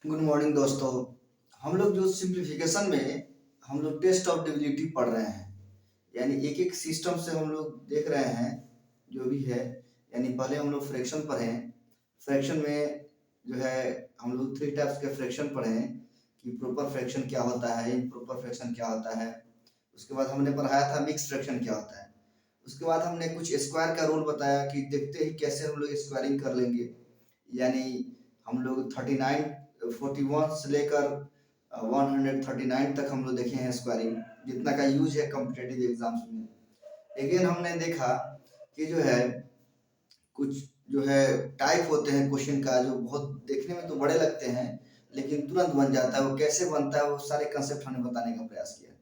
Good morning दोस्तों। हम लोग जो सिंप्लीफिकेशन में हम लोग टेस्ट ऑफ डिविजिबिलिटी पढ़ रहे हैं, यानी एक एक सिस्टम से हम लोग देख रहे हैं जो भी है। यानी पहले हम लोग फ्रैक्शन पढ़े। फ्रैक्शन में जो है हम लोग 3 टाइप्स के फ्रैक्शन पढ़े हैं कि प्रॉपर फ्रैक्शन क्या होता है, इम्प्रॉपर फ्रैक्शन क्या होता है। उसके बाद हमने पढ़ाया था मिक्स फ्रैक्शन क्या होता है। उसके बाद हमने कुछ स्क्वायर का रूल बताया कि देखते ही कैसे हम लोग स्क्वायरिंग कर लेंगे। यानी हम लोग 41 से लेकर 139 तक हम लोग देखे हैं स्क्वायरिंग, जितना का यूज है कॉम्पिटेटिव एग्जाम्स में। अगेन हमने देखा कि जो है कुछ जो है टाइप होते हैं क्वेश्चन का, जो बहुत देखने में तो बड़े लगते हैं लेकिन तुरंत बन जाता है। वो कैसे बनता है वो सारे कंसेप्ट हमने बताने का प्रयास किया।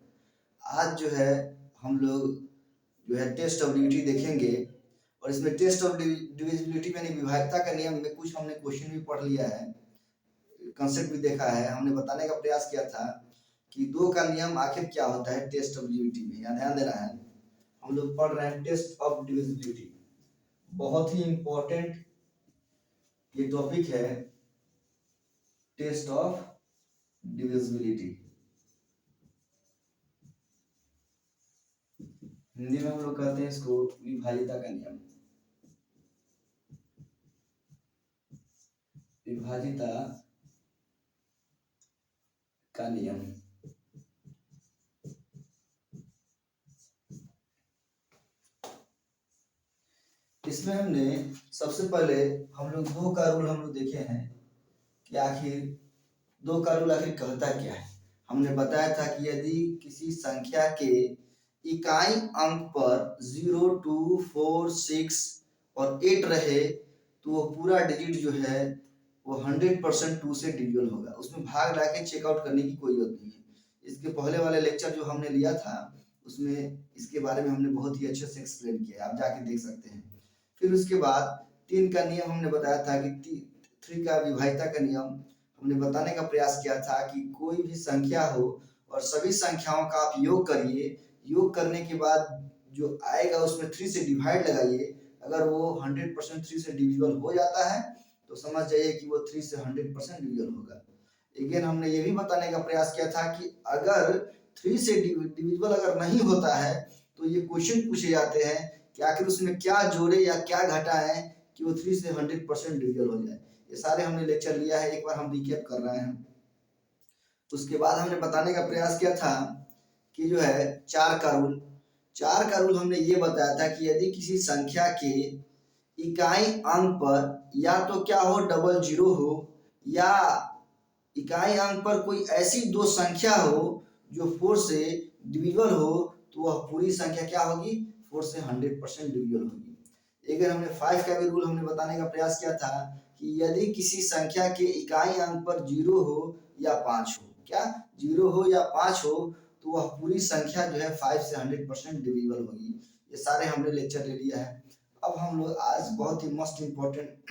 आज जो है हम लोग जो है टेस्ट ऑफ डिविजिबिलिटी देखेंगे, और इसमें टेस्ट ऑफ डिविजिबिलिटी यानी विभाज्यता का नियम में कुछ हमने क्वेश्चन भी पढ़ लिया है, कंसेप्ट भी देखा है। हमने बताने का प्रयास किया था कि दो का नियम आखिर क्या होता है टेस्ट ऑफ डिविजिबिलिटी में। यहाँ ध्यान देना है, हम लोग पढ़ रहे हैं टेस्ट ऑफ डिविजिबिलिटी। बहुत ही इंपॉर्टेंट ये टॉपिक है, टेस्ट ऑफ डिविजिबिलिटी। हिंदी में हम लोग कहते हैं इसको विभाज्यता का नियम। विभाज्यता का नियम। इसमें हमने सबसे पहले हम लोग दो का रूल हम लोग देखे हैं कि आखिर दो का रूल आखिर कहता क्या है। हमने बताया था कि यदि किसी संख्या के इकाई अंक पर 0, 2, 4, 6 और 8 रहे तो वो पूरा डिजिट जो है वो 100% 2 से डिविजल होगा। उसमें भाग लाके चेकआउट करने की कोई जरूरत नहीं है। इसके पहले वाले लेक्चर जो हमने लिया था उसमें इसके बारे में हमने बहुत ही अच्छे से एक्सप्लेन किया है, आप जाके देख सकते हैं। फिर उसके बाद 3 का नियम हमने बताया था कि 3 का विभाज्यता का नियम हमने बताने का प्रयास किया था कि कोई भी संख्या हो और सभी संख्याओं का आप योग करिए, योग करने के बाद जो आएगा उसमें 3 से डिवाइड लगाइए। अगर वो 100% 3 से डिविजिबल हो जाता है तो समझ जाइए कि वो 3 से 100% डिविजिबल होगा। अगेन हमने ये भी बताने का प्रयास किया था कि अगर 3 से डिविजिबल अगर नहीं होता है तो ये क्वेश्चन पूछे जाते हैं कि आखिर उसमें क्या जोड़े या क्या घटाएं कि वो 3 से 100% डिविजिबल हो जाए। ये सारे हमने लेक्चर लिया है, एक बार हम रिकैप कर रहे हैं। उसके बाद हमने बताने का प्रयास किया था कि जो है 4 का रूल। 4 का रूल हमने ये बताया था कि यदि किसी संख्या के इकाई अंक पर या तो क्या हो डबल जीरो हो, या इकाई अंक पर कोई ऐसी दो संख्या हो जो 4 से डिविजिबल हो, तो वह पूरी संख्या क्या होगी 4 से 100% डिविजिबल होगी। अगर हमने 5 का भी रूल हमने बताने का प्रयास किया था कि यदि किसी संख्या के इकाई अंक पर 0 हो या 5 हो, क्या 0 हो या 5 हो, तो वह पूरी संख्या जो है 5 से 100% डिविजिबल होगी। ये सारे हमने लेक्चर ले लिया है। अब हम लोग आज बहुत ही मोस्ट इम्पोर्टेंट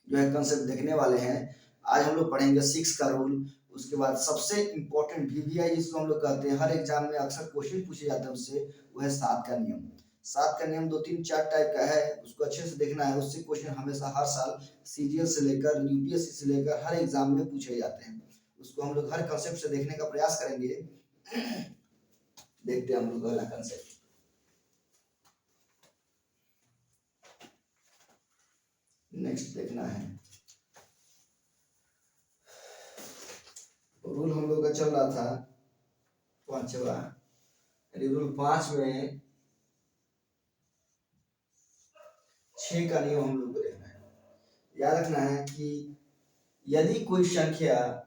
जो है कंसेप्ट देखने वाले हैं। आज हम लोग पढ़ेंगे 6 का रूल। उसके बाद सबसे इम्पोर्टेंट वीवीआई जिसको हम लोग कहते हैं, हर एग्जाम में अक्सर क्वेश्चन पूछे जाते हैं उससे, वो है 7 का नियम। 7 का नियम 2, 3, 4 टाइप का है, उसको अच्छे से देखना है। उससे क्वेश्चन हमेशा हर साल सीजीएल से लेकर यूपीएससी से लेकर हर एग्जाम में पूछे जाते हैं। उसको हम लोग हर कंसेप्ट से देखने का प्रयास करेंगे। देखते हैं हम लोग पहला कंसेप्ट। नेक्स्ट देखना है रूल हम लोग का चल रहा था 5वां। रूल 5 में 6 का नियम हम लोग को देखना है। याद रखना है कि यदि कोई संख्या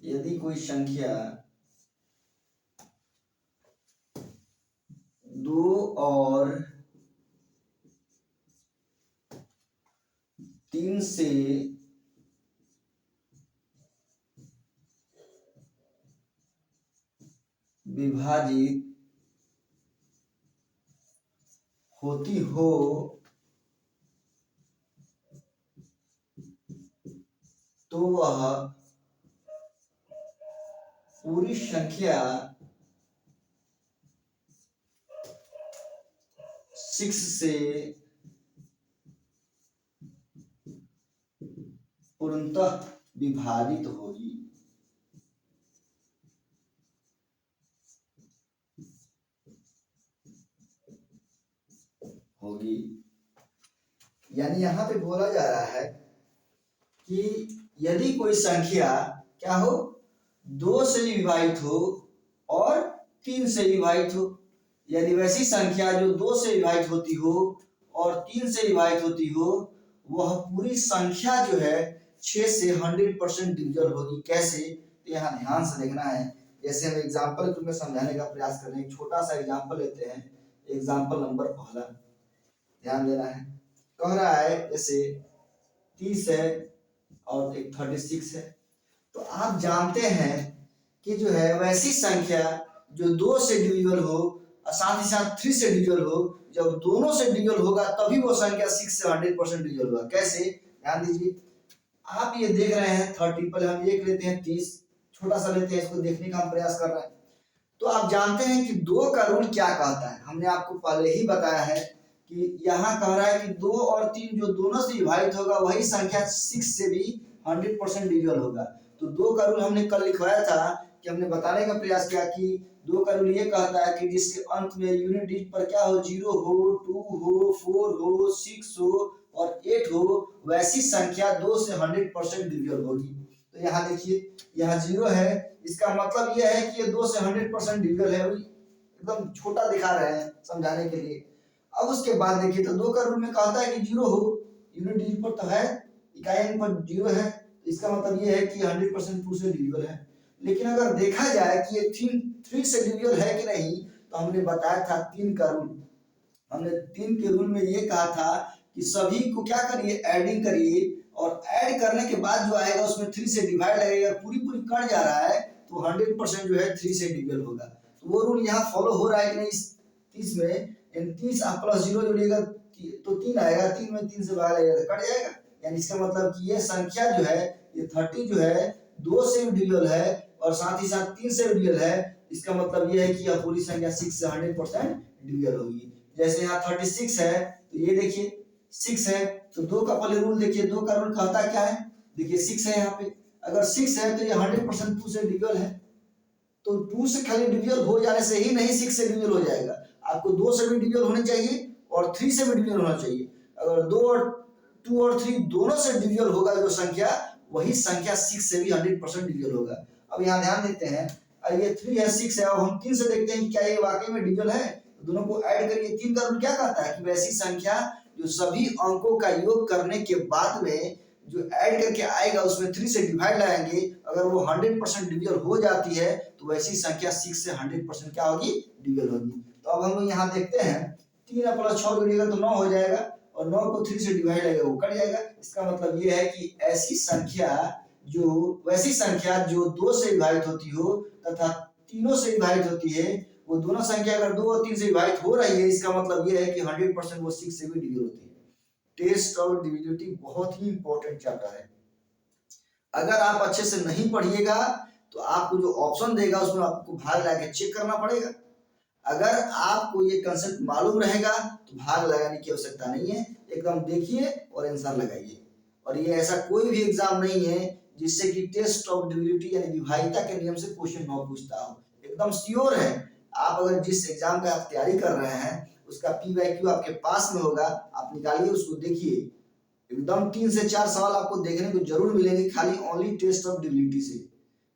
यदि कोई संख्या 2 और 3 से विभाजित होती हो तो वह पूरी संख्या 6 से पूर्णतः विभाजित होगी। यानी यहाँ पे बोला जा रहा है कि यदि कोई संख्या क्या हो, 2 से विभाजित हो और 3 से विभाजित हो, यदि वैसी संख्या जो 2 से विभाजित होती हो और 3 से विभाजित होती हो, वह पूरी संख्या जो है 6 से 100% डिविजल होगी। कैसे, तो यहाँ ध्यान से देखना है। जैसे हम एग्जाम्पल में समझाने का प्रयास कर रहे हैं, एक छोटा सा एग्जाम्पल लेते हैं। एग्जाम्पल नंबर पहला, ध्यान देना है। कह रहा है जैसे 30 है और एक 36 है। तो आप जानते हैं कि जो है वैसी संख्या जो 2 से डिविजल हो और साथ ही साथ 3 से डिविजल हो, जब दोनों से डिविजल होगा तभी वो संख्या 6 से 100% डिविजल होगा। कैसे, ध्यान दीजिए। आप ये देख रहे हैं 30, पहले हम एक लेते हैं 30, छोटा सा लेते हैं, इसको देखने का हम प्रयास कर रहे हैं। तो आप जानते हैं कि 2 का रूल क्या कहता है, हमने आपको पहले ही बताया है कि यहाँ कह रहा है कि 2 और 3 जो दोनों से विभाजित होगा वही संख्या 6 से भी 100% डिविजल होगा। तो 2 का रूल हमने कल लिखवाया था कि हमने बताने का प्रयास किया कि 2 का रूल ये कहता है कि जिसके अंत में यूनिट डिजिट पर क्या हो, 0 हो, 2 हो, 4 हो, 6 हो और 8 हो, वैसी संख्या 2 से 100% डिविजल होगी। तो यहाँ देखिए, यहाँ 0 है, इसका मतलब यह है कि ये 2 से 100% डिविजल है। एकदम छोटा दिखा रहे हैं समझाने के लिए। अब उसके बाद देखिए, तो 2 का रूल में कहता है कि 0 हो, यूनिट डिजिट पर तो है, इकाई अंक पर 0 है, तो इसका मतलब ये है कि 100% 2 से डिविजल है। लेकिन अगर देखा जाए कि ये 3 से डिविजल है कि नहीं, तो हमने बताया था 3 का रूल। हमने 3 के रूल में ये कहा था कि सभी को क्या करिए, एडिंग करिए, और ऐड करने के बाद जो आएगा उसमें 3 से डिवाइड लगेगा, पूरी कट जा रहा है तो 100% जो है 3 से डिविजल होगा। तो वो रूल यहाँ फॉलो हो रहा है कि नहीं इस 30 में, 30 आप प्लस 0 जोड़िएगा तो 3 आएगा, 3 में 3 से भाग लगेगा तो कट जाएगा। यानी इसका मतलब कि ये संख्या जो है, ये 30 जो है 2 से भी डिविजल है और साथ ही साथ 3 से भी डिविजल है। इसका मतलब ये है कि यह पूरी संख्या 6 से 100% डिविजल होगी। जैसे यहाँ 36 है, तो ये देखिए 6 है, तो 2 का पहले रूल देखिए, 2 का रूल कहता क्या है, देखिए 6 है यहाँ पे, अगर 6 है तो ये 100% 2 से डिविजल है। तो 2 से खाली डिविजल हो जाने से ही नहीं 6 से डिविजल हो जाएगा, आपको 2 से भी डिविजल होने चाहिए और 3 से भी डिविजल होना चाहिए। अगर 2 और 3 दोनों से डिविजल होगा जो संख्या, वही संख्या 6 से भी 100% डिविजल होगा। अब यहाँ ध्यान देते हैं, ये 3 है, 6 है, और हम 3 से देखते हैं कि क्या ये वाकई में डिविजल है। दोनों को ऐड करिए। 3 का रूल क्या कहता है कि वैसी संख्या जो सभी अंकों का योग करने के बाद में जो ऐड करके आएगा उसमें 3 से डिवाइड लगाएंगे, अगर वो 100% डिविजल हो जाती है तो वैसी संख्या 6 से 100% क्या होगी, डिविजल होगी। तो अब हम लोग यहाँ देखते हैं, 3 प्लस 6 जोड़िएगा तो 9 हो जाएगा और 9 को 3 से डिवाइड लगेगा वो कट जाएगा। इसका मतलब ये है कि ऐसी संख्या जो, वैसी संख्या जो 2 से विभाजित होती हो तथा तीनों से विभाजित होती है, वो दोनों संख्या अगर 2 और 3 से विभाजित हो रही है, इसका मतलब ये है कि 100% वो 6 से भी डिविजल होती है। टेस्ट और डिविजिबिलिटी बहुत ही इंपॉर्टेंट चैप्टर है। अगर आप अच्छे से नहीं पढ़िएगा तो आपको जो ऑप्शन देगा उसमें आपको भाग लगा के चेक करना पड़ेगा। अगर आपको ये कंसेप्ट मालूम रहेगा तो भाग लगाने की आवश्यकता नहीं है, एकदम देखिए और आंसर लगाइए। और ये ऐसा कोई भी एग्जाम नहीं है जिससे कि टेस्ट ऑफ डिविजिबिलिटी यानी विभाज्यता के नियम से क्वेश्चन न पूछता हो, एकदम श्योर है। आप अगर जिस एग्जाम का आप तैयारी कर रहे हैं उसका PYQ आपके पास में होगा, आप निकालिए उसको देखिए, एकदम 3 से 4 सवाल आपको देखने को जरूर मिलेंगे, खाली ओनली टेस्ट ऑफ डिविजिबिलिटी से।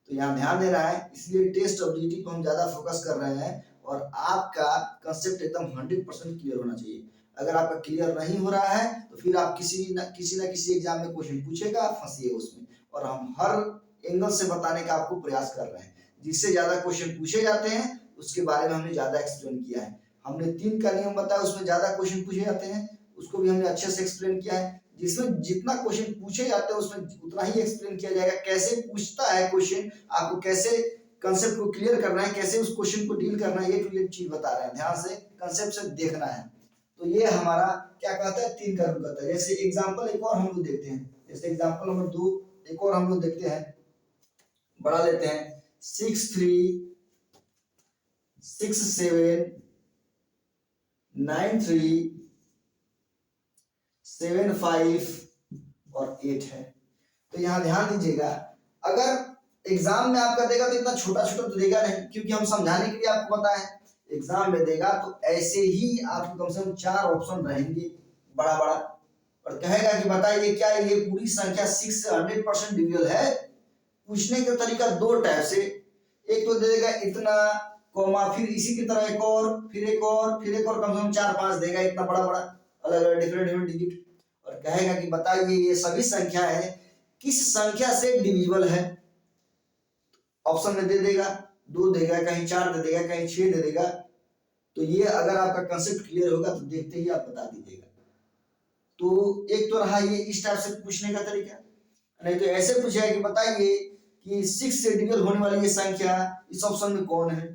तो यहाँ ध्यान देना है, इसलिए टेस्ट ऑफ डिविजिबिलिटी को हम ज्यादा फोकस कर रहे हैं और आपका कंसेप्ट एकदम 100% क्लियर होना चाहिए। अगर आपका क्लियर नहीं हो रहा है तो फिर आप किसी न किसी एग्जाम में क्वेश्चन पूछेगा, आप फंसिए उसमें। और हम हर एंगल से बताने का आपको प्रयास कर रहे हैं, जिससे ज्यादा क्वेश्चन पूछे जाते हैं उसके बारे में हमने ज्यादा एक्सप्लेन किया है। हमने 3 का नियम बताया, उसमें ज्यादा क्वेश्चन पूछे जाते हैं, उसको भी हमने अच्छे से एक्सप्लेन किया है। जिसमें जितना क्वेश्चन पूछे जाते हैं उसमें उतना ही एक्सप्लेन किया जाएगा, कैसे पूछता है क्वेश्चन, आपको कैसे कंसेप्ट को क्लियर करना है, कैसे उस क्वेश्चन को डील करना है, ये चीज बता रहे हैं। ध्यान से कंसेप्ट से देखना है। तो ये हमारा क्या कहता है, 3 का रूल कहता है। जैसे एग्जांपल एक और हम लोग देखते हैं, जैसे एग्जांपल नंबर 2 एक और हम लोग देखते हैं, बड़ा लेते हैं, 6 3 6 7 9375 और 8 है। तो यहाँ ध्यान दीजिएगा, अगर एग्जाम में आपका देगा तो इतना छोटा छोटा तो देगा नहीं, क्योंकि हम समझाने के लिए आपको पता है। एग्जाम में देगा तो ऐसे ही आपको कम से कम 4 ऑप्शन रहेंगे बड़ा बड़ा, और कहेगा कि बताइए क्या ये पूरी संख्या 6 से 100% डिविजिबल है। पूछने का तरीका दो टाइप से, एक तो दे देगा इतना कोमा, फिर इसी की तरह एक और, फिर एक और, फिर एक और, कम से कम 4-5 देगा, इतना बड़ा बड़ा अलग अलग डिफरेंट डिफरेंट डिजिट, और कहेगा कि बताइए ये सभी संख्या है किस संख्या से डिविजिबल है। ऑप्शन में दे देगा, 2 देगा, कहीं 4 दे देगा, कहीं 6 दे देगा। तो ये अगर आपका कंसेप्ट क्लियर होगा तो देखते ही आप बता दीजिएगा। तो एक तो रहा ये इस टाइप से पूछने का तरीका, नहीं तो ऐसे पूछेगा कि बताइए कि 6 से डिविजिबल होने वाली ये संख्या इस ऑप्शन में कौन है।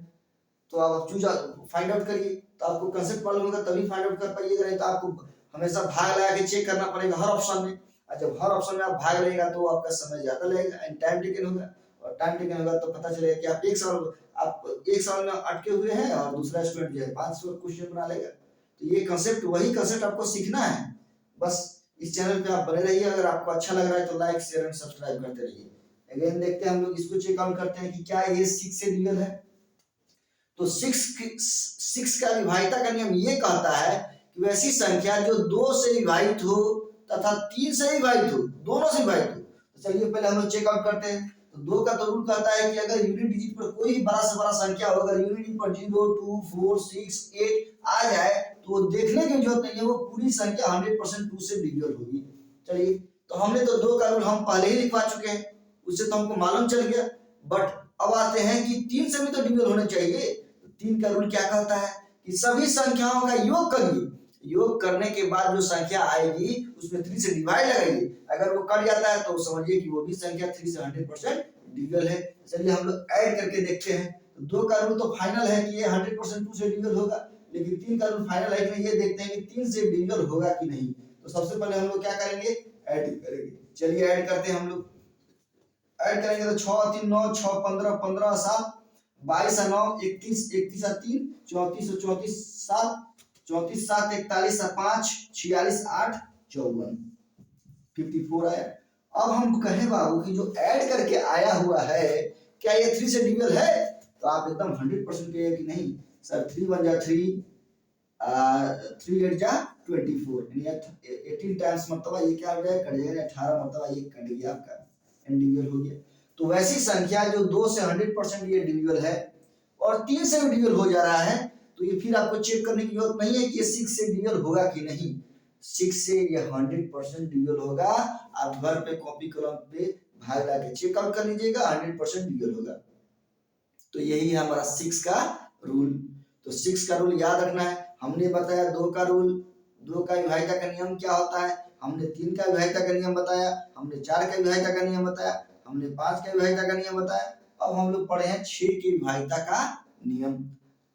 तो आप चूज फाइंड आउट करिए, तो आपको कंसेप्ट मालूम होगा तभी फाइंड आउट कर पाइएगा, नहीं तो आपको हमेशा भाग लगा के चेक करना पड़ेगा हर ऑप्शन में। और जब हर ऑप्शन में आप भाग लेगा तो आपका समय ज्यादा लगेगा एंड टाइम टेकन होगा, और टाइम टेकन होगा तो पता चलेगा कि आप एक सवाल में अटके हुए हैं और दूसरा स्टूडेंट जो है 5 क्वेश्चन बना लेगा। तो ये कंसेप्ट वही कंसेप्ट आपको सीखना है। बस इस चैनल पे आप बने रहिए, अगर आपको अच्छा लग रहा है तो लाइक शेयर एंड सब्सक्राइब करते रहिए। अगेन देखते हैं हम लोग इसको चेक आउट करते हैं कि क्या ये 6 से डिविजिबल है। तो 6 का विभाज्यता का नियम ये कहता है कि वैसी संख्या जो 2 से विभाजित हो तथा 3 से विभाजित हो, दोनों से विभाजित हो। तो चलिए पहले हम लोग चेक आउट करते हैं। तो 2 का तो रूल कहता है कि अगर यूनिट डिजिट पर कोई बड़ा से बड़ा संख्या हो, अगर यूनिट डिजिट पर 0, 2, 4, 6, 8 आ जाए तो देखने की जरूरत नहीं है, वो पूरी संख्या 100% 2 से डिविजिबल होगी। चलिए, तो हमने तो 2 का रूल हम पहले ही लिखवा चुके हैं, उससे तो हमको मालूम चल गया। बट अब आते हैं कि 3 से भी तो डिविजिबल होने चाहिए। 3 का रूल क्या कहता है कि सभी संख्याओं का योग करिए, योग करने के बाद जो संख्या आएगी उसमें 3 से डिवाइड लगाइए, अगर वो कट जाता है तो समझिए कि वो भी संख्या 3 से 100% डिविजिबल है। चलिए हम लोग ऐड करके देखते हैं। तो 2 का रूल तो फाइनल है कि ये 100% 2 से डिविजिबल होगा, लेकिन 3 का रूल फाइनल है कि नहीं, ये देखते हैं कि 3 से डिविजिबल होगा कि नहीं। तो सबसे पहले हम लोग क्या करेंगे, ऐड करेंगे। चलिए ऐड करते हैं हम लोग। ऐड करेंगे तो 6 3 9, 6 15, 15 7, 22 9 31, 31 3 34, 34 7, 34 7 41 5 46 8 54, 54 आया। अब हम कहें बाबू कि जो ऐड करके आया हुआ है क्या ये 3 से डिविजिबल है, तो आप एकदम 100% कहिए कि नहीं सर, 3 1 जा 3, 3 8 जा 24, यानी 18 टाइम्स मतलब ये क्या हो गया, कट जाएगा 18 मतलब ये कट गया आपका, डिविजिबल हो गया। तो वैसी संख्या जो 2 से 100% ये डिविजिबल है और 3 से भी डिविजिबल हो जा रहा है, तो ये फिर आपको चेक करने की जरूरत नहीं है कि ये 6 से डिविजिबल होगा कि नहीं। 6 से ये 100% डिविजिबल होगा। आप घर पे कॉपी कलम पे भाग लगा के चेक आउट कर लीजिएगा, 100% डिविजिबल होगा। तो यही है हमारा 6 का रूल। तो 6 का रूल याद रखना है। हमने बताया 2 का रूल, 2 का विभाज्यता का नियम क्या होता है, हमने 3 का विभाज्यता का नियम बताया, हमने 4 का विभाज्यता का नियम बताया, हमने 5 का विभाज्यता का नियम बताया। अब हम लोग पढ़े हैं 6 की विभाज्यता का नियम।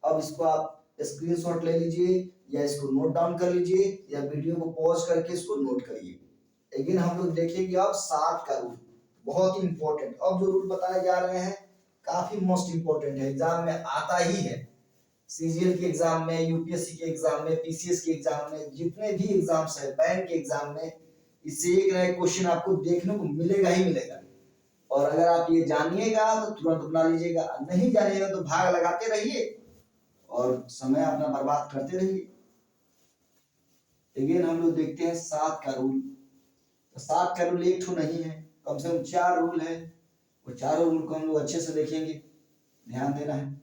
अब इसको आप स्क्रीनशॉट ले लीजिए या इसको नोट डाउन कर लीजिए या वीडियो को पॉज करके इसको नोट करिए। अगेन हम लोग देखेंगे अब 7 का रूल, बहुत ही इंपॉर्टेंट। अब जो रूल बताए जा रहे हैं काफी मोस्ट इंपॉर्टेंट है, एग्जाम में आता ही है। सीजीएल के एग्जाम में, यूपीएससी के एग्जाम में, पीसीएस के एग्जाम में, जितने भी एग्जाम्स है, बैंक के एग्जाम में, इससे एक नया क्वेश्चन आपको देखने को मिलेगा ही मिलेगा। और अगर आप ये जानिएगा तो तुरंत बना लीजिएगा, नहीं जानिएगा तो भाग लगाते रहिए और समय अपना बर्बाद करते रहिए। अगेन हम लोग देखते हैं 7 का रूल। तो 7 का रूल एक ठो नहीं है, कम से कम 4 रूल है। वो चारों रूल को हम लोग अच्छे से देखेंगे, ध्यान देना है।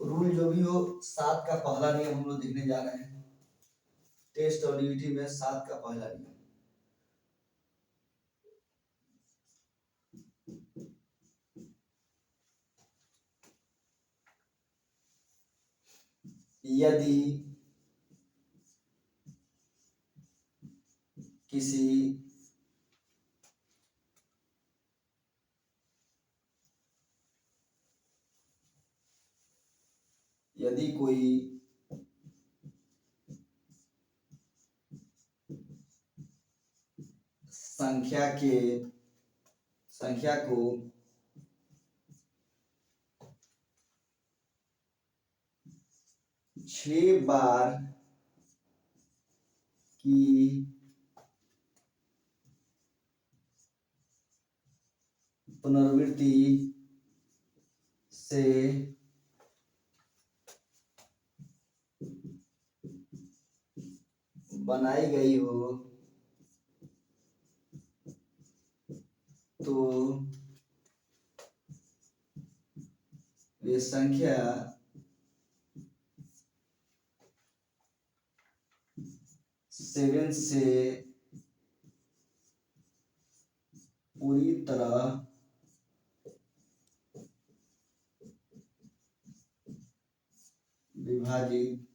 रूल जो भी हो, 7 का पहला नियम हम लोग देखने जा रहे हैं। टेस्ट और यूटी में 7 का पहला नियम, यदि किसी कोई संख्या को 6 बार की पुनरावृत्ति से बनाई गई हो तो वे संख्या सेवन से पूरी तरह विभाजित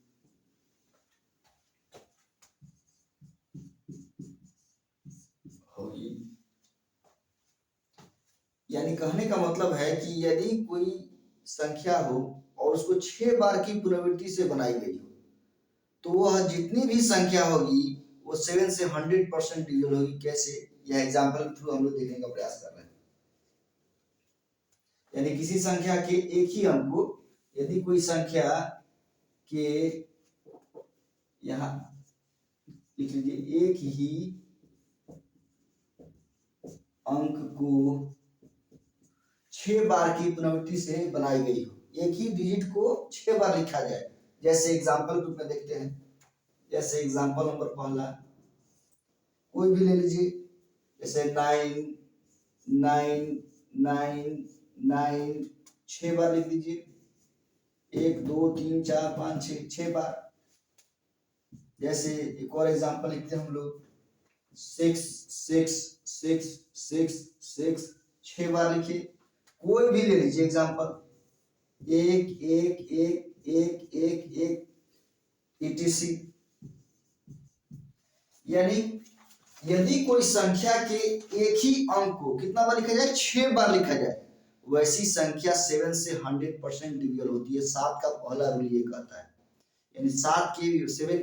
होगी। यानी कहने का मतलब है कि यदि कोई संख्या हो और उसको 6 बार की पुनरावृत्ति से बनाई गई हो तो वह जितनी भी संख्या होगी वो 7 से 100% डिविजल होगी। कैसे, यह एग्जांपल के थ्रू हम लोग देखने का प्रयास कर रहे हैं। यानी किसी संख्या के एक ही अंक को, यदि कोई संख्या के, यहाँ लिख लीजिए, एक ही अंक को 6 बार की पुनरावृत्ति से बनाई गई हो, एक ही डिजिट को 6 बार लिखा जाए। जैसे एग्जांपल रूप में देखते हैं, जैसे एग्जांपल नंबर पहला कोई भी ले लीजिए, जैसे 9 9 9 9 6 बार लिख दीजिए, 1 2 3 4 5 6 बार। जैसे एक और एग्जांपल लिखते हैं हम लोग, 6 6 6 6 6 6 बार लिखिए। कोई भी ले लीजिए एग्जांपल, 1 1 1 1 1 1 etc। यानी यदि कोई संख्या के एक ही अंक को कितना बार लिखा जाए, 6 बार लिखा जाए, वैसी संख्या 7 से 100% डिविजल होती है। 7 का पहला रूल ये कहता है, यानी 7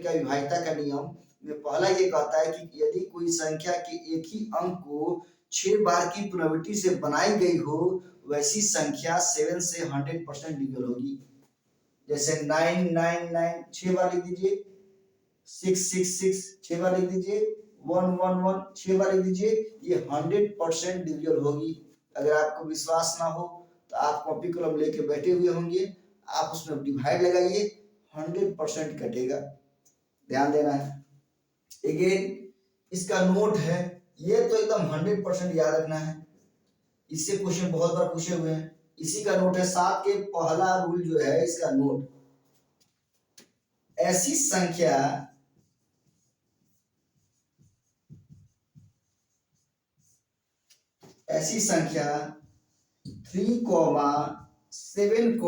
का विभाज्यता का नियम में पहला ये कहता है कि यदि कोई संख्या के एक ही अंक को 6 बार की पुनरावृत्ति से बनाई गई हो वैसी संख्या 7 से 100% डिविजल होगी। जैसे 9 9 9 6 बार लिख दीजिए, 6 6 6 6 बार लिख दीजिए, 1 1 1 6 बार लिख दीजिए, ये 100% डिविजल होगी। अगर आपको विश्वास ना हो तो आप कॉपी कलम लेके बैठे हुए होंगे, आप उसमें डिवाइड लगाइए, 100% कटेगा, ध्यान देना है। अगेन इसका नोट है, ये तो एकदम 100% याद रखना है, इससे क्वेश्चन बहुत बार पूछे हुए हैं। इसी का नोट है, 7 के पहला रूल जो है इसका नोट, ऐसी संख्या ऐसी संख्या 3 7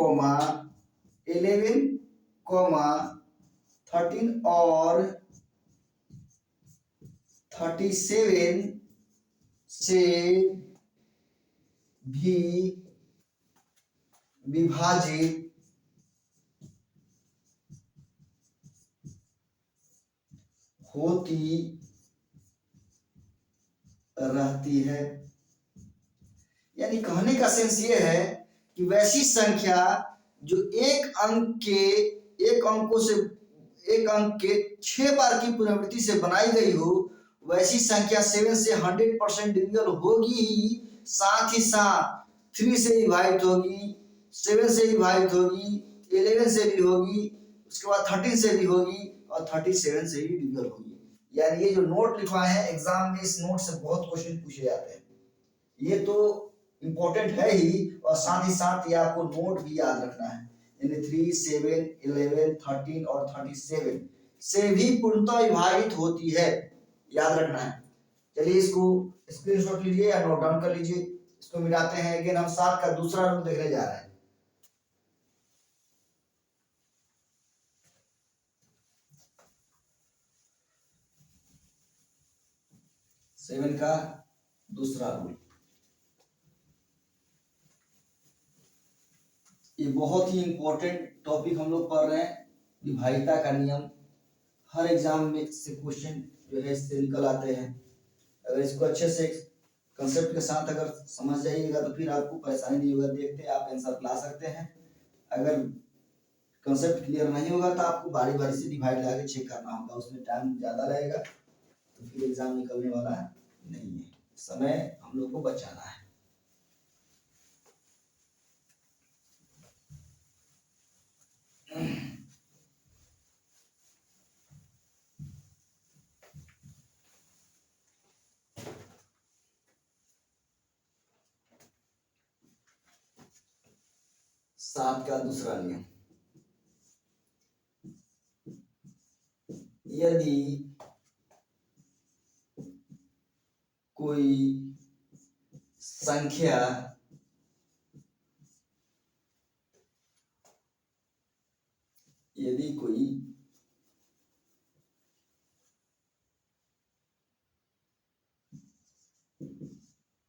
11 13 और 37 से भी विभाजित होती रहती है। यानी कहने का सेंस ये है कि वैसी संख्या जो एक अंक के 6 बार की पुनरावृत्ति से बनाई गई हो वैसी संख्या 7 से 100% डिविजल होगी ही, साथ ही साथ 3 से विभाजित होगी, 7 से विभाजित होगी, 11 से भी होगी, उसके बाद 13 से भी होगी और 37 से भी डिविजल होगी। यानी ये जो नोट लिखवाए हैं एग्जाम में, इस नोट से बहुत क्वेश्चन पूछे जाते हैं। ये तो इंपॉर्टेंट है ही, और साथ ही साथ ये आपको नोट भी याद रखना है। यानी 3 7 11 13 और 37 से भी पूर्णतः विभाजित होती है, याद रखना है। चलिए इसको स्क्रीनशॉट लीजिए या नोट डाउन कर लीजिए, इसको मिलाते हैं। अगेन हम 7 का दूसरा रूल देखने जा रहे हैं। सेवन का दूसरा रूल ये बहुत ही इंपॉर्टेंट टॉपिक हम लोग पढ़ रहे हैं, विभाज्यता का नियम। हर एग्जाम में से क्वेश्चन जो है इससे निकल आते हैं। अगर इसको अच्छे से कंसेप्ट के साथ अगर समझ जाइएगा तो फिर आपको परेशानी नहीं होगा, देखते आप आंसर ला सकते हैं। अगर कंसेप्ट क्लियर नहीं होगा तो आपको बारी बारी से डिवाइड लगा के चेक करना होगा, उसमें टाइम ज़्यादा लगेगा, तो फिर एग्जाम निकलने वाला नहीं है। समय हम लोग को बचाना है। सात का दूसरा नियम, यदि कोई संख्या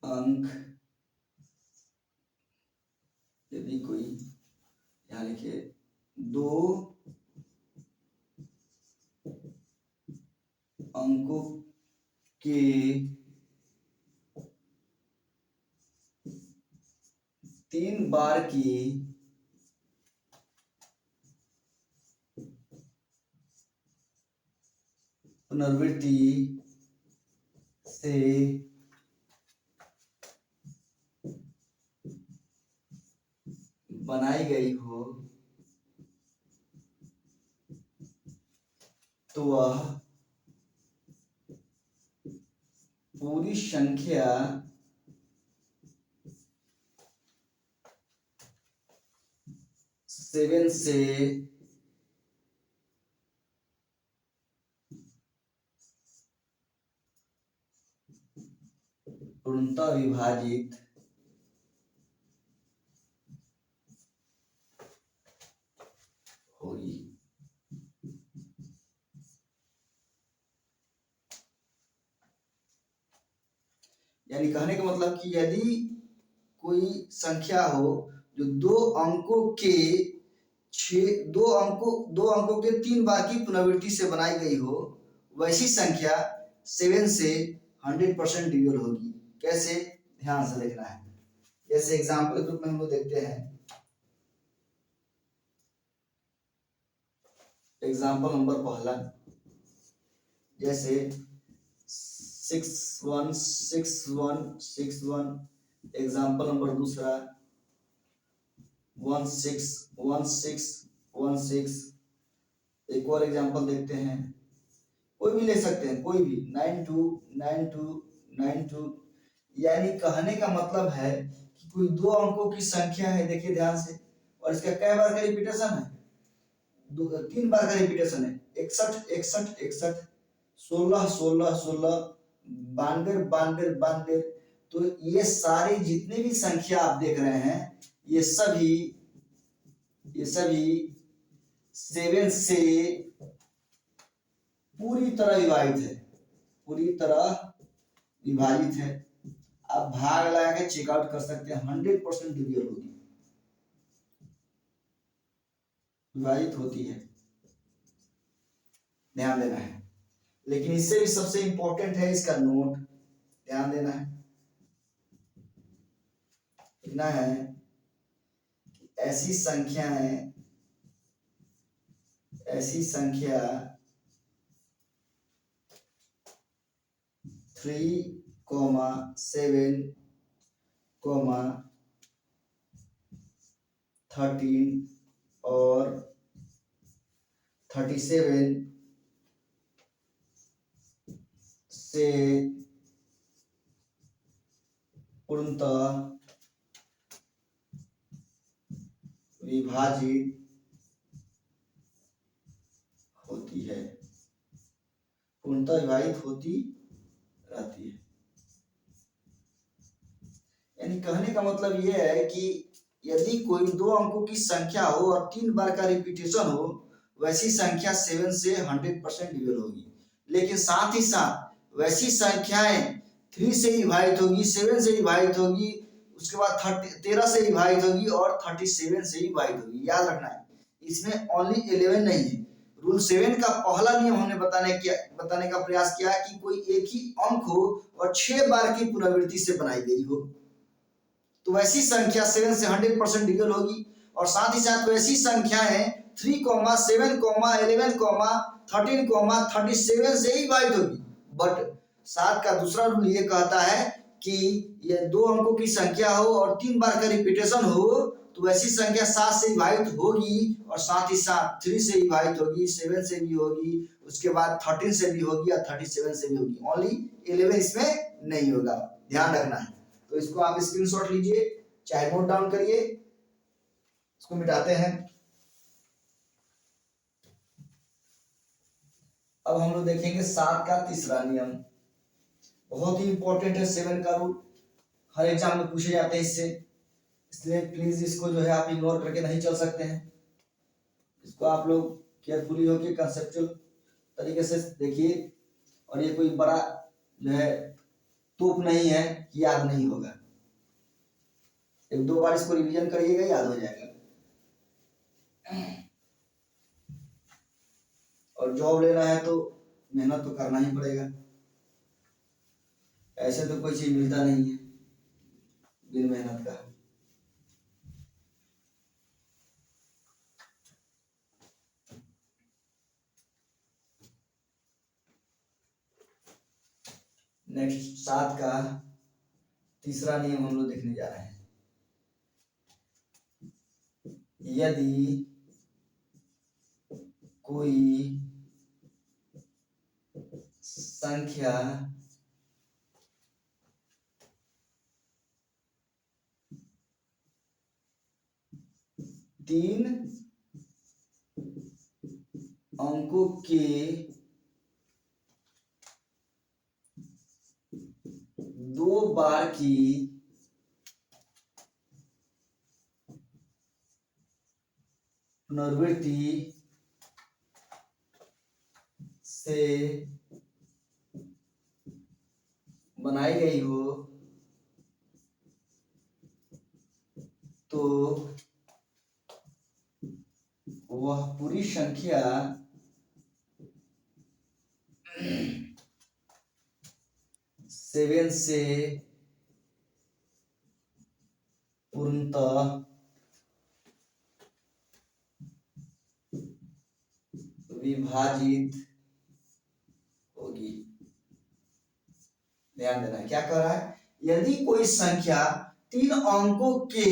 अंक, यदि कोई, यहाँ लिखिए, दो अंकों के तीन बार की पुनरावृत्ति से बनाई गई हो तो वह पूरी संख्या सेवन से पूर्णतः विभाजित होगी। यानी कहने का मतलब कि यदि कोई संख्या हो जो दो अंकों के तीन बार की पुनरावृत्ति से बनाई गई हो, वैसी संख्या 7 से 100% डिविजल होगी। कैसे, ध्यान से देखना है। जैसे एग्जाम्पल के रूप में हम लोग देखते हैं, एग्जाम्पल नंबर पहला, जैसे 616161, एग्जाम्पल नंबर दूसरा 161616। एक और एग्जाम्पल देखते हैं, कोई भी ले सकते हैं, कोई भी 929292। यानी कहने का मतलब है कि कोई दो अंकों की संख्या है, देखिए ध्यान से, और इसका कै बार का रिपीटेशन है, तीन बार का रिपीटेशन है, 61 61 61, 16 16 16, 92 92 92। तो ये सारी जितने भी संख्या आप देख रहे हैं, ये सभी 7 से पूरी तरह विभाजित है। आप भाग लगा के चेकआउट कर सकते हैं, 100% डिविजल होगी, विभाजित होती है, ध्यान देना है। लेकिन इससे भी सबसे इंपॉर्टेंट है इसका नोट, ध्यान देना है। इतना है कि ऐसी संख्या 3, 7, 13 और 37 से पूर्णतः विभाजित होती है, पूर्णतः विभाजित होती रहती है। यानी कहने का मतलब यह है कि यदि कोई दो अंकों की संख्या हो और 3 बार का रिपीटेशन हो, वैसी संख्या 7 से 100% डिविजल होगी। लेकिन साथ ही साथ वैसी संख्याएं 3 से विभाजित होगी, 7 से विभाजित होगी, उसके बाद 13 से विभाजित होगी और 37 से विभाजित होगी। याद रखना है, इसमें ओनली 11 नहीं है। रूल 7 का पहला नियम हमने बताने का प्रयास किया है कि कोई एक ही अंक हो और 6 बार की पुनरावृत्ति से बनाई गई हो, तो वैसी संख्या 7 से 100% डिविजल होगी। और साथ ही साथ वैसी संख्याएं 3, 7, 11, 13, 37 से ही विभाजित होगी। बट 7 का दूसरा रूल ये कहता है कि ये 2 अंकों की संख्या हो और 3 बार का रिपीटेशन हो, तो वैसी संख्या 7 से विभाजित होगी और साथ ही साथ 3 से विभाजित होगी, 7 से भी होगी, उसके बाद 13 से भी होगी और 37 से भी होगी। ओनली 11 इसमें नहीं होगा, ध्यान रखना है। तो इसको आप स्क्रीनशॉट लीजिए, चाहे नोट डाउन करिए। इसको मिटाते हैं। अब हम लोग देखेंगे 7 का तीसरा नियम, बहुत ही इंपॉर्टेंट है। 7 का रूल हर एग्जाम में पूछे जाते हैं इससे, इसलिए प्लीज इसको जो है आप इग्नोर करके नहीं चल सकते हैं। इसको आप लोग केयरफुली होकर कंसेप्चुअल तरीके से देखिए, और ये कोई बड़ा जो है तोप नहीं है कि याद नहीं होगा। 1-2 बार इसको रिवीजन करिएगा, याद हो जाएगा। और जॉब लेना है तो मेहनत तो करना ही पड़ेगा, ऐसे तो कोई चीज मिलता नहीं है बिन मेहनत का। नेक्स्ट 7 का तीसरा नियम हम लोग देखने जा रहे हैं। यदि कोई संख्या तीन अंकों के दो बार की पुनरावृत्ति से बनाई गई हो, तो वह पूरी संख्या सेवन से पूर्णतः विभाजित होगी। ध्यान देना है, क्या कह रहा है? यदि कोई संख्या 3 अंकों के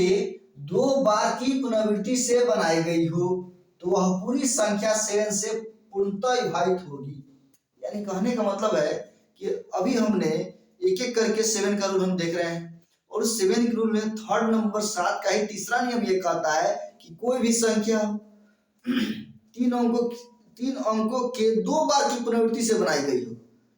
2 बार की पुनरावृत्ति से बनाई गई हो, तो वह पूरी संख्या 7 से पूर्णतः विभाजित होगी। यानी कहने का मतलब है कि अभी हमने एक एक करके 7 का रूल हम देख रहे हैं, और उस 7 के रूल में थर्ड नंबर 7 का ही तीसरा नियम ये कहता है कि कोई भी संख्या 3 अंकों के 2 बार की पुनरावृत्ति से बनाई गई हो,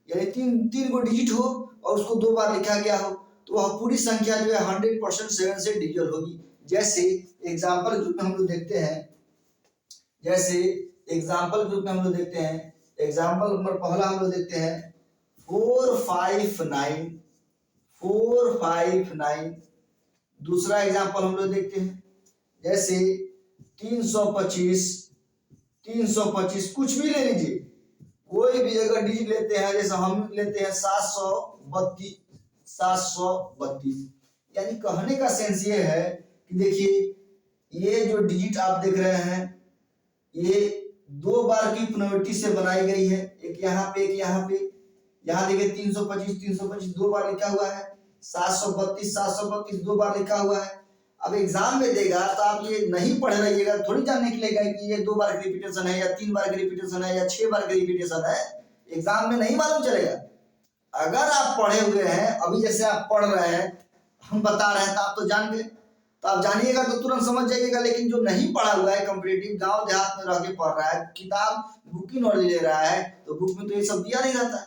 यानी 3 को डिजिट हो और उसको 2 बार लिखा गया हो, तो वह पूरी संख्या जो है 100% 7 से डिविजल होगी। जैसे एग्जाम्पल ग्रुप में हम लोग देखते हैं, एग्जाम्पल नंबर पहला हम लोग देखते हैं 459। दूसरा एग्जाम्पल हम लोग देखते हैं जैसे 325, कुछ भी ले लीजिए, कोई भी अगर डिजिट लेते हैं, जैसे हम लेते हैं 732। यानी कहने का सेंस ये है कि देखिए ये जो डिजिट आप देख रहे हैं, ये 2 बार की पुनरावृत्ति से बनाई गई है, एक यहाँ पे, एक यहाँ पे। यहाँ देखिए 325 2 बार लिखा हुआ है, 732 2 बार लिखा हुआ है। अब एग्जाम में देगा तो आप ये नहीं पढ़ रहिएगा, थोड़ी जान निकलेगा कि ये 2 बार की रिपीटेशन है या 3 बार की रिपीटेशन है या 6 बार की रिपीटेशन है। एग्जाम में नहीं मालूम चलेगा। अगर आप पढ़े हुए हैं, अभी जैसे आप पढ़ रहे हैं, हम बता रहे हैं, तो आप तो जान गए, तो आप जानिएगा तो तुरंत समझ जाइएगा। लेकिन जो नहीं पढ़ा हुआ है, कॉम्पिटिटिव गांव देहात में रह के पढ़ रहा है, किताब बुक की नॉलेज ले रहा है, तो बुक में तो ये सब दिया नहीं रहता है,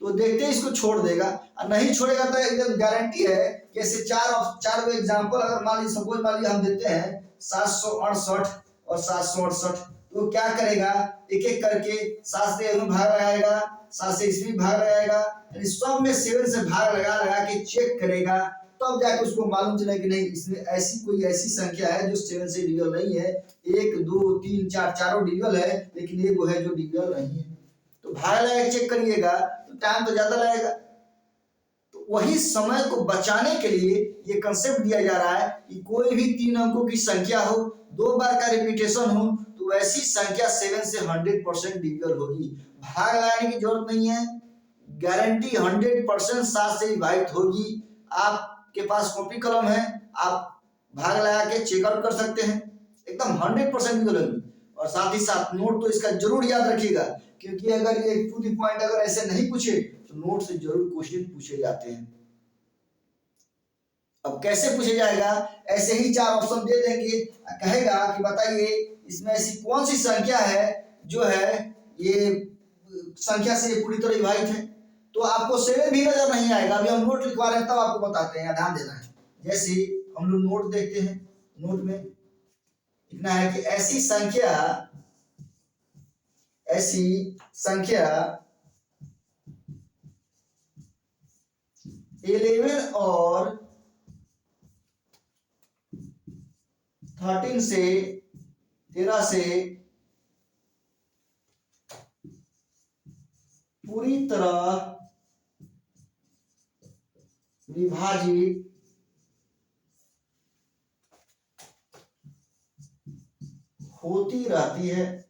तो देखते ही इसको छोड़ देगा। और नहीं छोड़ेगा तो एकदम गारंटी है कि ऐसे चार गो एग्जाम्पल अगर मान लीजिए सपोज मान लीजिए हम देते हैं 768 और 768, तो क्या करेगा, एक एक करके 7 से भाग लगाएगा, 7 से इसमें भाग लगाएगा, यानी सब में 7 से भाग लगा के चेक करेगा तब जाके उसको मालूम चला कि नहीं इसमें ऐसी कोई ऐसी संख्या है जो 7 से डिविजल नहीं है। 1 2 3 4 चारों डिविजल है, लेकिन ये वो है जो डिविजल नहीं है। तो भाग लगा चेक करिएगा तो टाइम तो ज्यादा लगेगा। तो वही समय को बचाने के लिए ये कंसेप्ट दिया जा रहा है कि कोई भी 3 अंकों की संख्या हो, 2 बार का रिपीटेशन हो, तो वैसी संख्या 7 से 100% डिविजल होगी। भाग लगाने की जरूरत नहीं है, गारंटी 100% 7 से विभाजित होगी। आपके पास कॉपी कलम है, आप भाग लगा के चेकआउट कर सकते हैं, एकदम 100% डिविजल होगी। और साथ ही साथ नोट तो इसका जरूर याद रखिएगा, क्योंकि अगर ये टू द पॉइंट अगर ऐसे नहीं पूछे तो नोट से जरूर क्वेश्चन पूछे जाते हैं। अब कैसे पूछे जाएगा, ऐसे ही 4 ऑप्शन दे देंगे, कहेगा कि बताइए इसमें ऐसी कौन सी संख्या है जो है ये संख्या से पूरी तरह विभाजित है। तो आपको 7 भी नजर नहीं आएगा, अभी हम नोट लिखवा रहे हैं तब आपको बताते हैं, ध्यान देना है। जैसे हम लोग नोट देखते हैं, नोट में लिखना है कि ऐसी संख्या 11 और 13 से पूरी तरह विभाजित होती रहती है।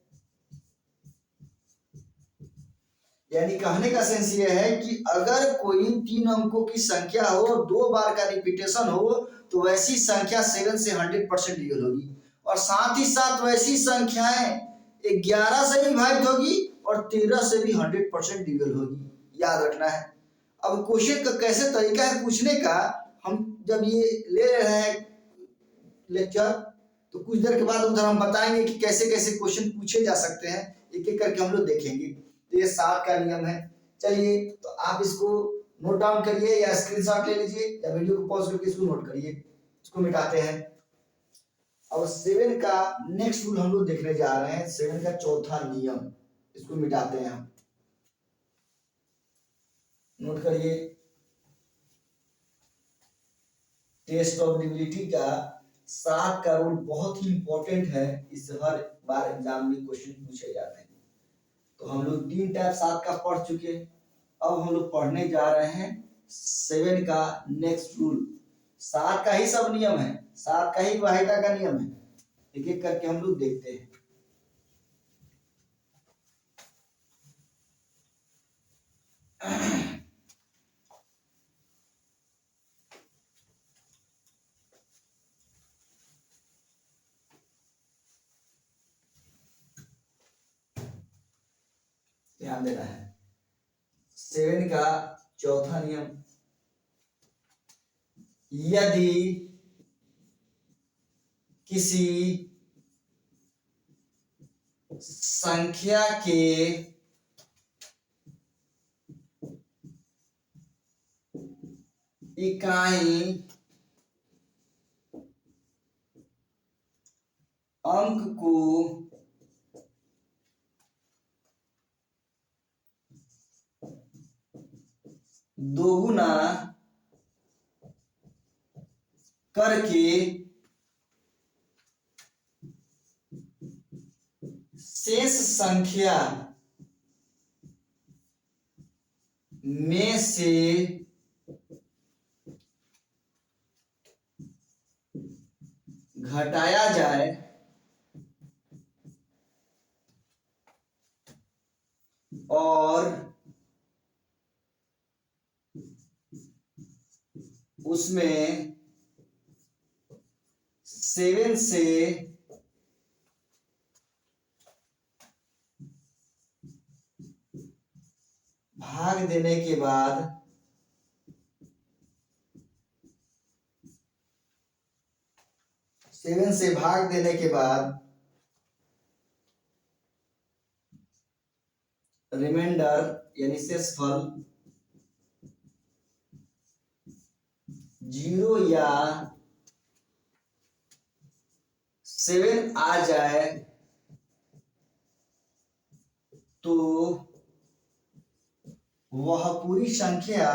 यानी कहने का सेंस ये है कि अगर कोई 3 अंकों की संख्या हो, 2 बार का रिपीटेशन हो, तो वैसी संख्या 7 से 100% डिविजल होगी। और साथ ही साथ वैसी संख्याएं 11 से भी विभाजित होगी और 13 से भी 100% डिविजल होगी, याद रखना है। अब क्वेश्चन का कैसे तरीका है पूछने का, हम जब ये ले रहे हैं लेक्चर तो कुछ देर के बाद उधर हम बताएंगे कि कैसे कैसे क्वेश्चन पूछे जा सकते हैं, एक एक करके हम लोग देखेंगे। तो ये 7 का नियम है। चलिए तो आप इसको नोट डाउन करिए या स्क्रीनशॉट ले लीजिए या वीडियो को पॉज करके इसको नोट करिए। इसको मिटाते हैं। अब 7 का नेक्स्ट रूल हम लोग देखने जा रहे हैं, 7 का चौथा नियम, इसको मिटाते हैं हम। नोट करिए, टेस्ट ऑफ डिविजिबिलिटी का 7 का रूल बहुत ही इंपॉर्टेंट है, इससे हर बार एग्जाम में क्वेश्चन पूछे जाते हैं। तो हम लोग 3 टाइप 7 का पढ़ चुके, अब हम लोग पढ़ने जा रहे हैं 7 का नेक्स्ट रूल। 7 का ही सब नियम है, 7 का ही वाहिदा का नियम है, एक एक करके हम लोग देखते हैं। ध्यान देना है, 7 का चौथा नियम, यदि किसी संख्या के इकाई अंक को दोगुना करके शेष संख्या में से घटाया जाए और उसमें 7 से भाग देने के बाद रिमाइंडर यानी शेषफल 0 या 7 आ जाए तो वह पूरी संख्या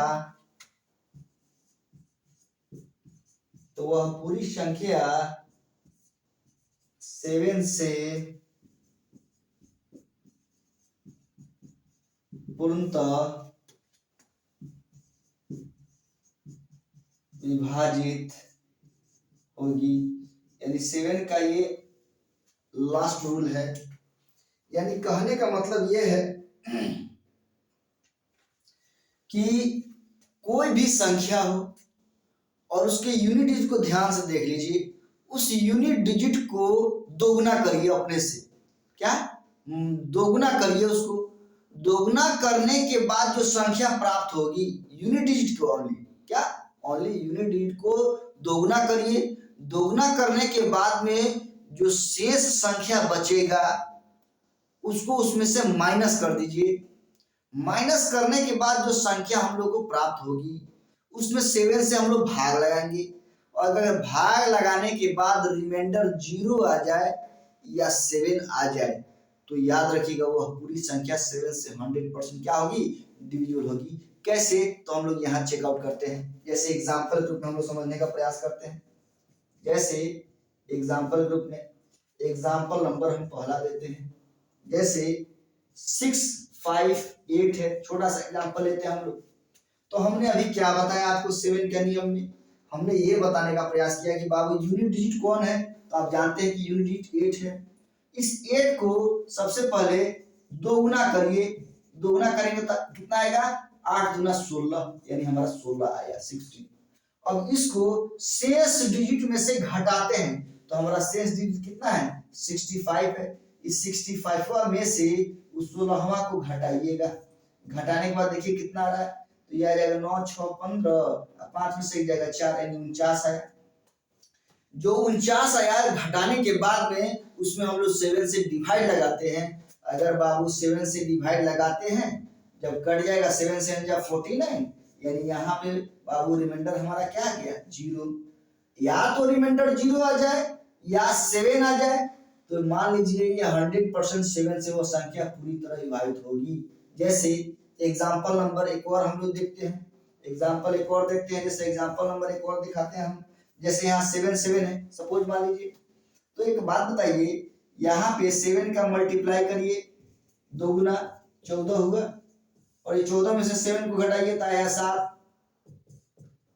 तो वह पूरी संख्या 7 से पूर्णतः विभाजित होगी। यानी 7 का ये लास्ट रूल है। यानी कहने का मतलब ये है कि कोई भी संख्या हो और उसके यूनिट डिजिट को ध्यान से देख लीजिए, उस यूनिट डिजिट को दोगुना करिए अपने से। क्या? दोगुना करिए उसको। दोगुना करने के बाद जो संख्या प्राप्त होगी यूनिट डिजिट को ओनली यूनिट डिजिट को दोगुना करिए। दोगुना करने के बाद में जो शेष संख्या बचेगा उसको उसमें से माइनस कर दीजिए। माइनस करने के बाद जो संख्या हम लोग को प्राप्त होगी उसमें 7 से हम लोग भाग लगाएंगे, और अगर भाग लगाने के बाद रिमाइंडर 0 आ जाए या 7 आ जाए तो याद रखिएगा वह पूरी संख्या 7 से 100% क्या होगी? डिविजिबल होगी। कैसे? तो हम लोग यहाँ चेकआउट करते हैं। जैसे एग्जाम्पल ग्रुप में हम लोग समझने का प्रयास करते हैं। जैसे एग्जाम्पल ग्रुप में एग्जाम्पल नंबर हम पहला देते हैं, जैसे 6, 5, 8 है। छोटा सा एग्जाम्पल लेते हैं हम लोग। तो हमने अभी क्या बताया आपको 7 के नियम में? हमने ये बताने का प्रयास किया कि बाबू यूनिट डिजिट कौन है, तो आप जानते हैं कि यूनिट डिजिट 8 है। इस 8 को सबसे पहले दोगुना करिए। दोगुना करेंगे तो कितना आएगा? 8 दूना 16, यानी हमारा 16 आया 16। अब इसको शेष डिजिट में से घटाते हैं तो हमारा शेष डिजिट कितना है? 65 है। इस 65 में से उस 16वां को घटाइएगा। घटाने के बाद देखिए कितना आ रहा है, तो यह आ जाएगा 9, 6, 15, 5 में से एक जाएगा 4, यानी 49 आया। जो 49 आया घटाने के बाद में उसमें हम लोग 7 से डिवाइड लगाते हैं। अगर बाबू 7 से डिवाइड लगाते हैं, जब कट जाएगा 7 से 49, यानी यहाँ पे बाबू रिमाइंडर हमारा क्या आ गया? 0। या तो रिमाइंडर 0 आ जाए या 7 आ जाए, तो मान लीजिए ये 100% 7 से वो संख्या पूरी तरह विभाजित होगी। जैसे एग्जाम्पल नंबर एक और हम लोग देखते हैं। एग्जाम्पल एक और देखते हैं। जैसे एग्जाम्पल नंबर एक और दिखाते हैं हम। जैसे यहाँ 7 7 है सपोज मान लीजिए। तो एक बात बताइए, यहाँ पे 7 का मल्टीप्लाई करिए, 2 गुना 14 हुआ, और ये 14 में से 7 को घटाइए तो आया 7,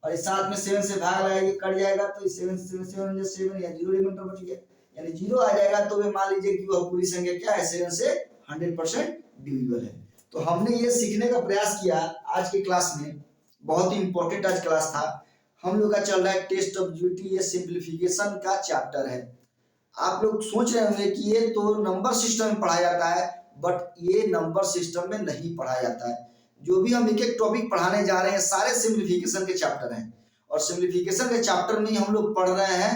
और इस 7 में 7 से भाग लगाइए, कट जाएगा तो 7 से 7 या 0 रिमाइंडर बच गया, यानी 0 आ जाएगा। तो वे मान लीजिए कि वह पूरी संख्या क्या है? 7 से 100% डिविजिबल है। तो हमने ये सीखने का प्रयास किया आज की क्लास में। बहुत ही इंपॉर्टेंट आज क्लास था। हम लोग का चल रहा है टेस्ट ऑफ ड्यूटी, ये सिंप्लीफिकेशन का चैप्टर है। आप लोग सोच रहे होंगे कि ये तो नंबर सिस्टम में पढ़ाया जाता है, बट ये नंबर सिस्टम में नहीं पढ़ाया जाता है। जो भी हम एक एक टॉपिक पढ़ाने जा रहे हैं सारे सिंप्लीफिकेशन के चैप्टर हैं, और सिंप्लीफिकेशन के चैप्टर में हम लोग पढ़ रहे हैं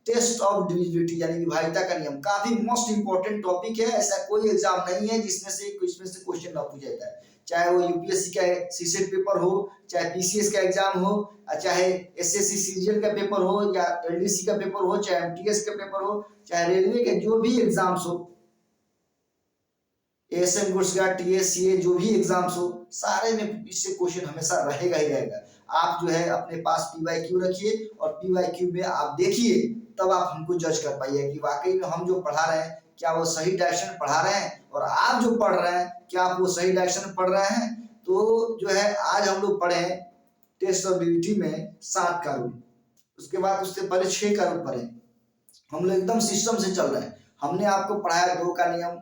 टेस्ट ऑफ डिविजिबिलिटी यानी विभाज्यता का नियम। काफी मोस्ट इंपॉर्टेंट टॉपिक है। ऐसा कोई एग्जाम नहीं है जिसमें से क्वेश्चन ना पूछा जाता है, चाहे वो यूपीएससी का सीसेट पेपर हो, चाहे पीसीएस का एग्जाम हो, चाहे एसएससी सीजीएल का पेपर हो, या एलडीसी का पेपर हो, चाहे एमटीएस का पेपर हो, चाहे रेलवे के जो भी एग्जाम्स हो, एएसएम गुड्स का, टीएससीए जो भी एग्जाम्स हो, सारे में इससे क्वेश्चन हमेशा रहेगा ही रहेगा। आप जो है अपने पास पीवाईक्यू रखिए, और पीवाईक्यू में आप देखिए, तब आप हमको जज कर पाइए कि वाकई में हम जो पढ़ा रहे हैं क्या वो सही डायरेक्शन में पढ़ा रहे हैं, और आप जो पढ़ रहे हैं क्या आप वो सही डायरेक्शन में पढ़ रहे हैं। तो जो है आज हम लोग पढ़े टेस्ट ऑफ डिविजिबिलिटी में 7 का रूल, उसके बाद उससे पहले 6 का रूल पढ़े। हम लोग एकदम सिस्टम से चल रहे हैं। हमने आपको पढ़ाया 2 का नियम,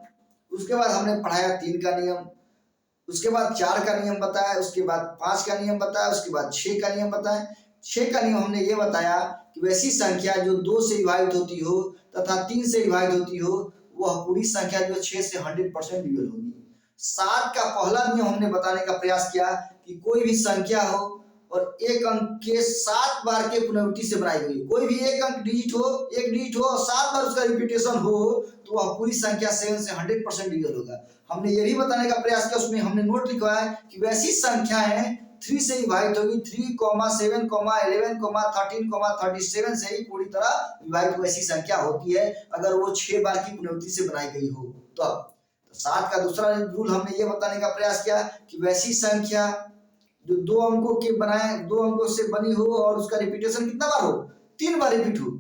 उसके बाद हमने पढ़ाया 3 का नियम, उसके बाद 4 का नियम बताया, उसके बाद 5 का नियम बताया, उसके बाद 6 का नियम बताया। 6 का नियम हमने ये बताया कि वैसी संख्या जो 2 से विभाजित होती हो तथा 3 से विभाजित होती हो, वह पूरी संख्या जो 6 से 100% डिविजिबल होगी। 7 का पहला नियम हमने बताने का प्रयास किया कि कोई भी संख्या हो और एक अंक के 7 बार के पुनरावृत्ति से बनाई गई, कोई भी एक अंक डिजिट हो, एक डिजिट हो और 7 बार उसका रिपीटेशन हो, तो वह पूरी संख्या 7 से 100% डिविजिबल होगा। हमने ये भी बताने का प्रयास किया, उसमें हमने नोट लिखवाया कि वैसी संख्याएं 3 से विभाजित होगी, 3, 7, 11, 13, 37 से ही पूरी तरह विभाजित वैसी संख्या होती है अगर वो 6 बार की पुनरावृत्ति से बनाई गई हो। तो 7 का दूसरा रूल हमने ये बताने का प्रयास किया कि वैसी संख्या जो 2 अंकों के बनाए, 2 अंकों से बनी हो और उसका रिपीटेशन कितना बार हो? 3 बार रिपीट हो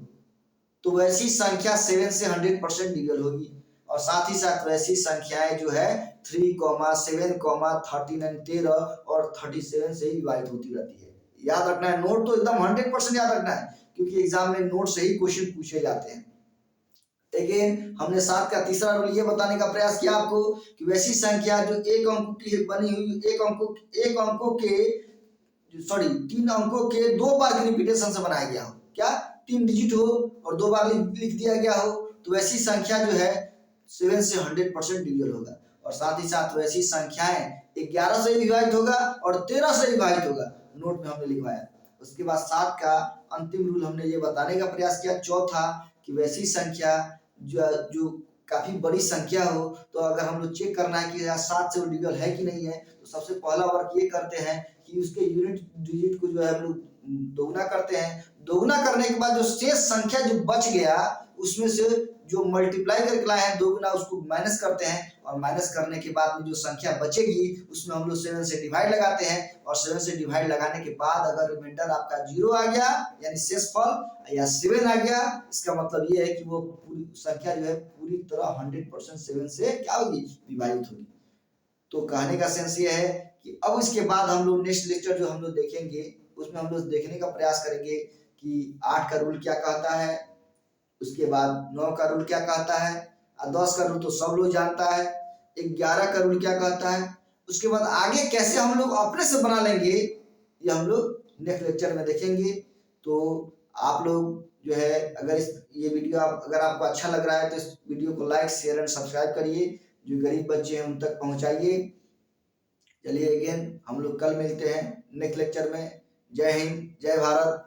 तो वैसी संख्या 7 से 100% डिविजल होगी। और साथ ही साथ वैसी संख्याएं जो है 3, 7, 13 13 और 37 से ही विभाजित होती रहती है। याद रखना है, नोट तो एकदम 100% याद रखना है, क्योंकि एग्जाम में नोट से ही क्वेश्चन पूछे जाते हैं। अगेन हमने 7 का तीसरा रूल ये बताने का प्रयास किया आपको कि वैसी संख्या जो एक अंक की बनी हुई, एक अंकों के 3 अंकों के 2 बार की रिपीटेशन से बनाया गया हो, क्या 3 डिजिट हो और 2 बार लिख दिया गया हो, तो वैसी संख्या जो है 7 से 100% डिविजल होगा। और साथ ही साथ वैसी संख्याएं 11 से विभाजित होगा और 13 से विभाजित होगा, नोट में हमने लिखवाया। उसके बाद 7 का अंतिम रूल हमने ये बताने का प्रयास किया, चौथा, कि वैसी संख्या जो काफी बड़ी संख्या हो, तो अगर हम लोग चेक करना है कि 7 से वो डिविजल है कि नहीं है, तो सबसे पहला वर्क ये करते हैं कि उसके यूनिट डिजिट को जो है हम लोग दोगुना करते हैं। दोगुना करने के बाद जो शेष संख्या जो बच गया उसमें से जो मल्टीप्लाई करके लाए हैं दोगुना, उसको माइनस करते हैं और माइनस करने के बाद में जो संख्या बचेगी उसमें हम लोग 7 से डिवाइड लगाते हैं। और 7 से डिवाइड लगाने के बाद अगर रिमाइंडर आपका 0 आ गया यानी शेषफल या 7 आ गया, इसका मतलब ये है कि वो पूरी संख्या जो है पूरी तरह 100% 7 से क्या होगी, विभाजित होगी। तो कहने का सेंस ये है कि अब इसके बाद हम लोग नेक्स्ट लेक्चर जो हम लोग देखेंगे उसमें हम लोग देखने का प्रयास करेंगे कि 8 का रूल क्या कहता है, उसके बाद 9 का रूल क्या कहता है, 10 का रूल तो सब लोग जानता है, 11 का रूल क्या कहता है। उसके बाद आगे कैसे हम लोग अपने से बना लेंगे ये हम लोग नेक्स्ट लेक्चर में देखेंगे। तो आप लोग जो है अगर ये वीडियो अगर आपको अच्छा लग रहा है तो इस वीडियो को लाइक, शेयर एंड सब्सक्राइब करिए, जो गरीब बच्चे हैं उन तक पहुंचाइए। चलिए अगेन हम लोग कल मिलते हैं नेक्स्ट लेक्चर में। जय हिंद, जय भारत।